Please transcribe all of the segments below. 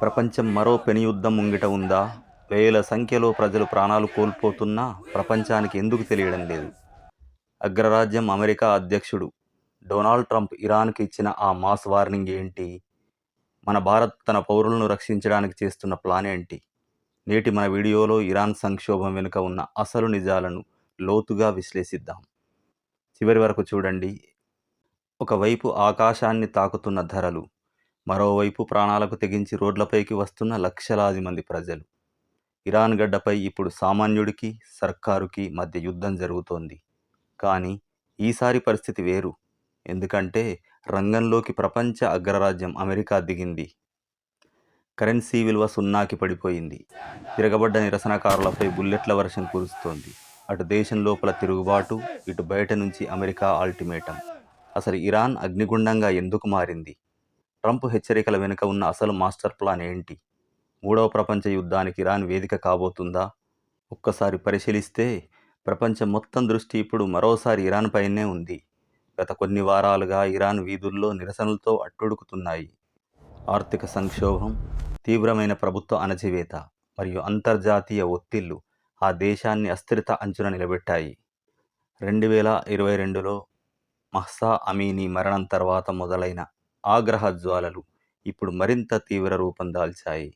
ప్రపంచం మరో పెనుయుద్ధం ముంగిట ఉందా? వేల సంఖ్యలో ప్రజలు ప్రాణాలు కోల్పోతున్నా ప్రపంచానికి ఎందుకు తెలియడం లేదు? అగ్రరాజ్యం అమెరికా అధ్యక్షుడు డొనాల్డ్ ట్రంప్ ఇరాన్‌కి ఇచ్చిన ఆ మాస్ వార్నింగ్ ఏంటి? మన భారత్ తన పౌరులను రక్షించడానికి చేస్తున్న ప్లాన్ ఏంటి? నేటి మన వీడియోలో ఇరాన్ సంక్షోభం వెనుక ఉన్న అసలు నిజాలను లోతుగా విశ్లేషిద్దాం. చివరి వరకు చూడండి. ఒకవైపు ఆకాశాన్ని తాకుతున్న ధరలు, మరోవైపు ప్రాణాలకు తెగించి రోడ్లపైకి వస్తున్న లక్షలాది మంది ప్రజలు. ఇరాన్ గడ్డపై ఇప్పుడు సామాన్యుడికి, సర్కారుకి మధ్య యుద్ధం జరుగుతోంది. కానీ ఈసారి పరిస్థితి వేరు. ఎందుకంటే రంగంలోకి ప్రపంచ అగ్రరాజ్యం అమెరికా దిగింది. కరెన్సీ విలువ సున్నాకి పడిపోయింది. తిరగబడ్డ నిరసనకారులపై బుల్లెట్ల వర్షం కురుస్తోంది. అటు దేశం లోపల తిరుగుబాటు, ఇటు బయట నుంచి అమెరికా అల్టిమేటం. అసలు ఇరాన్ అగ్నిగుండంగా ఎందుకు మారింది? ట్రంప్ హెచ్చరికల వెనుక ఉన్న అసలు మాస్టర్ ప్లాన్ ఏంటి? మూడవ ప్రపంచ యుద్ధానికి ఇరాన్ వేదిక కాబోతుందా? ఒక్కసారి పరిశీలిస్తే ప్రపంచం మొత్తం దృష్టి ఇప్పుడు మరోసారి ఇరాన్ పైనే ఉంది. గత కొన్ని వారాలుగా ఇరాన్ వీధుల్లో నిరసనలతో అట్టుడుకుతున్నాయి. ఆర్థిక సంక్షోభం, తీవ్రమైన ప్రభుత్వ అణచివేత మరియు అంతర్జాతీయ ఒత్తిళ్లు ఆ దేశాన్ని అస్థిరత అంచున నిలబెట్టాయి. 2022లో మహ్సా అమీనీ మరణం తర్వాత మొదలైన ఆగ్రహ జ్వాలలు ఇప్పుడు మరింత తీవ్ర రూపం దాల్చాయి.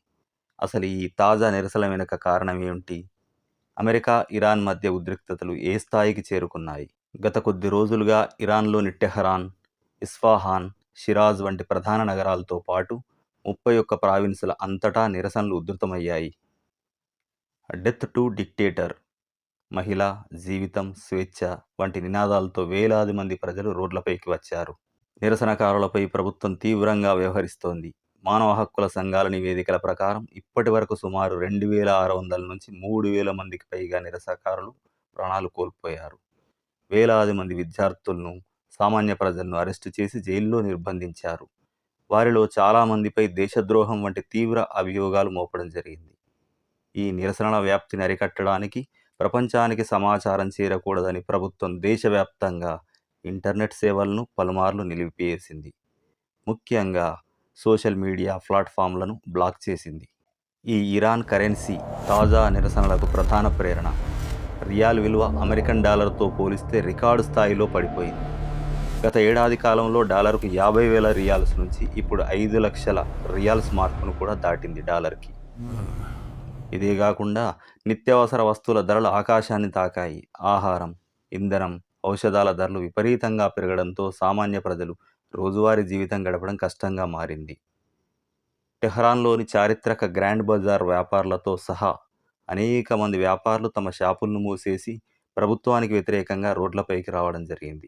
అసలు ఈ తాజా నిరసనల వెనుక కారణం ఏమిటి? అమెరికా, ఇరాన్ మధ్య ఉద్రిక్తతలు ఏ స్థాయికి చేరుకున్నాయి? గత కొద్ది రోజులుగా ఇరాన్లోని టెహరాన్, ఇస్ఫాహాన్, షిరాజ్ వంటి ప్రధాన నగరాలతో పాటు 31 ప్రావిన్సుల అంతటా నిరసనలు ఉధృతమయ్యాయి. డెత్ టు డిక్టేటర్, మహిళ, జీవితం, స్వేచ్ఛ వంటి నినాదాలతో వేలాది మంది ప్రజలు రోడ్లపైకి వచ్చారు. నిరసనకారులపై ప్రభుత్వం తీవ్రంగా వ్యవహరిస్తోంది. మానవ హక్కుల సంఘాల నివేదికల ప్రకారం ఇప్పటి వరకు సుమారు 2600 నుంచి 3000 మందికి పైగా నిరసనకారులు ప్రాణాలు కోల్పోయారు. వేలాది మంది విద్యార్థులను, సామాన్య ప్రజలను అరెస్టు చేసి జైల్లో నిర్బంధించారు. వారిలో చాలామందిపై దేశద్రోహం వంటి తీవ్ర అభియోగాలు మోపడం జరిగింది. ఈ నిరసనల వ్యాప్తిని అరికట్టడానికి ప్రపంచానికి సమాచారం చేరకూడదని ప్రభుత్వం దేశవ్యాప్తంగా ఇంటర్నెట్ సేవలను పలుమార్లు నిలిపివేసింది. ముఖ్యంగా సోషల్ మీడియా ప్లాట్ఫామ్లను బ్లాక్ చేసింది. ఈ ఇరాన్ కరెన్సీ తాజా నిరసనలకు ప్రధాన ప్రేరణ. రియాల్ విలువ అమెరికన్ డాలర్తో పోలిస్తే రికార్డు స్థాయిలో పడిపోయింది. గత ఏడాది కాలంలో డాలర్కు 50,000 రియాల్స్ నుంచి ఇప్పుడు 5 లక్షల రియాల్స్ మార్కును కూడా దాటింది డాలర్కి. ఇదే కాకుండా నిత్యావసర వస్తువుల ధరలు ఆకాశాన్ని తాకాయి. ఆహారం, ఇంధనం, ఔషధాల ధరలు విపరీతంగా పెరగడంతో సామాన్య ప్రజలు రోజువారీ జీవితం గడపడం కష్టంగా మారింది. టెహ్రాన్లోని చారిత్రక గ్రాండ్ బజార్ వ్యాపారులతో సహా అనేక మంది వ్యాపారులు తమ షాపులను మూసేసి ప్రభుత్వానికి వ్యతిరేకంగా రోడ్లపైకి రావడం జరిగింది.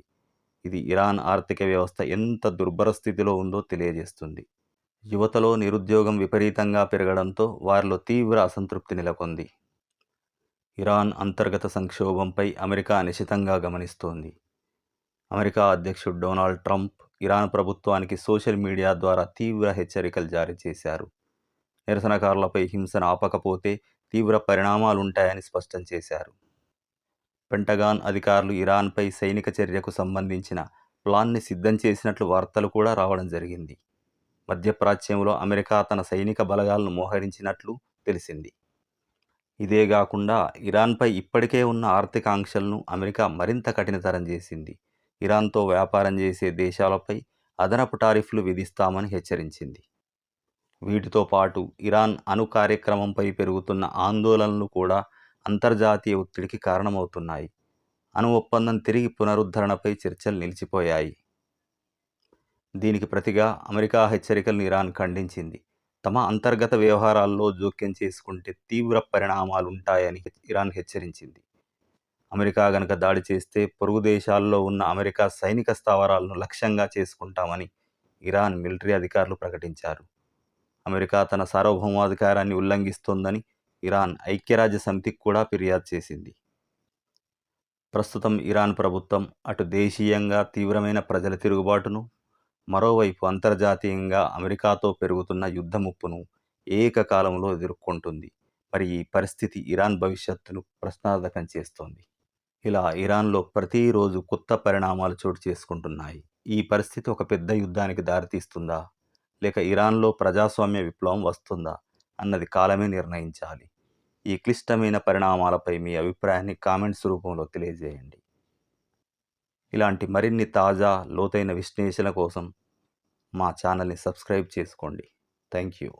ఇది ఇరాన్ ఆర్థిక వ్యవస్థ ఎంత దుర్భర స్థితిలో ఉందో తెలియజేస్తుంది. యువతలో నిరుద్యోగం విపరీతంగా పెరగడంతో వారిలో తీవ్ర అసంతృప్తి నెలకొంది. ఇరాన్ అంతర్గత సంక్షోభంపై అమెరికా నిశితంగా గమనిస్తోంది. అమెరికా అధ్యక్షుడు డొనాల్డ్ ట్రంప్ ఇరాన్ ప్రభుత్వానికి సోషల్ మీడియా ద్వారా తీవ్ర హెచ్చరికలు జారీ చేశారు. నిరసనకారులపై హింసను ఆపకపోతే తీవ్ర పరిణామాలుంటాయని స్పష్టం చేశారు. పెంటగాన్ అధికారులు ఇరాన్పై సైనిక చర్యకు సంబంధించిన ప్లాన్ని సిద్ధం చేసినట్లు వార్తలు కూడా రావడం జరిగింది. మధ్యప్రాచ్యంలో అమెరికా తన సైనిక బలగాలను మోహరించినట్లు తెలిసింది. ఇదే కాకుండా ఇరాన్పై ఇప్పటికే ఉన్న ఆర్థిక ఆంక్షలను అమెరికా మరింత కఠినతరం చేసింది. ఇరాన్తో వ్యాపారం చేసే దేశాలపై అదనపు టారిఫ్లు విధిస్తామని హెచ్చరించింది. వీటితో పాటు ఇరాన్ అణు కార్యక్రమంపై పెరుగుతున్న ఆందోళనలు కూడా అంతర్జాతీయ ఒత్తిడికి కారణమవుతున్నాయి. అణు ఒప్పందం తిరిగి పునరుద్ధరణపై చర్చలు నిలిచిపోయాయి. దీనికి ప్రతిగా అమెరికా హెచ్చరికలను ఇరాన్ ఖండించింది. తమ అంతర్గత వ్యవహారాల్లో జోక్యం చేసుకుంటే తీవ్ర పరిణామాలుంటాయని ఇరాన్ హెచ్చరించింది. అమెరికా గనక దాడి చేస్తే పొరుగు దేశాల్లో ఉన్న అమెరికా సైనిక స్థావరాలను లక్ష్యంగా చేసుకుంటామని ఇరాన్ మిలిటరీ అధికారులు ప్రకటించారు. అమెరికా తన సార్వభౌమాధికారాన్ని ఉల్లంఘిస్తోందని ఇరాన్ ఐక్యరాజ్య సమితికి కూడా ఫిర్యాదు చేసింది. ప్రస్తుతం ఇరాన్ ప్రభుత్వం అటు దేశీయంగా తీవ్రమైన ప్రజల తిరుగుబాటును, మరోవైపు అంతర్జాతీయంగా అమెరికాతో పెరుగుతున్న యుద్ధ ముప్పును ఏకకాలంలో ఎదుర్కొంటుంది. మరి ఈ పరిస్థితి ఇరాన్ భవిష్యత్తును ప్రశ్నార్థకం చేస్తోంది. ఇలా ఇరాన్లో ప్రతిరోజు కొత్త పరిణామాలు చోటు చేసుకుంటున్నాయి. ఈ పరిస్థితి ఒక పెద్ద యుద్ధానికి దారితీస్తుందా? లేక ఇరాన్లో ప్రజాస్వామ్య విప్లవం వస్తుందా అన్నది కాలమే నిర్ణయించాలి. ఈ క్లిష్టమైన పరిణామాలపై మీ అభిప్రాయాన్ని కామెంట్స్ రూపంలో తెలియజేయండి. ఇలాంటి మరిన్ని తాజా, లోతైన విశ్లేషణ కోసం మా ఛానల్ని సబ్స్క్రైబ్ చేసుకోండి. Thank you.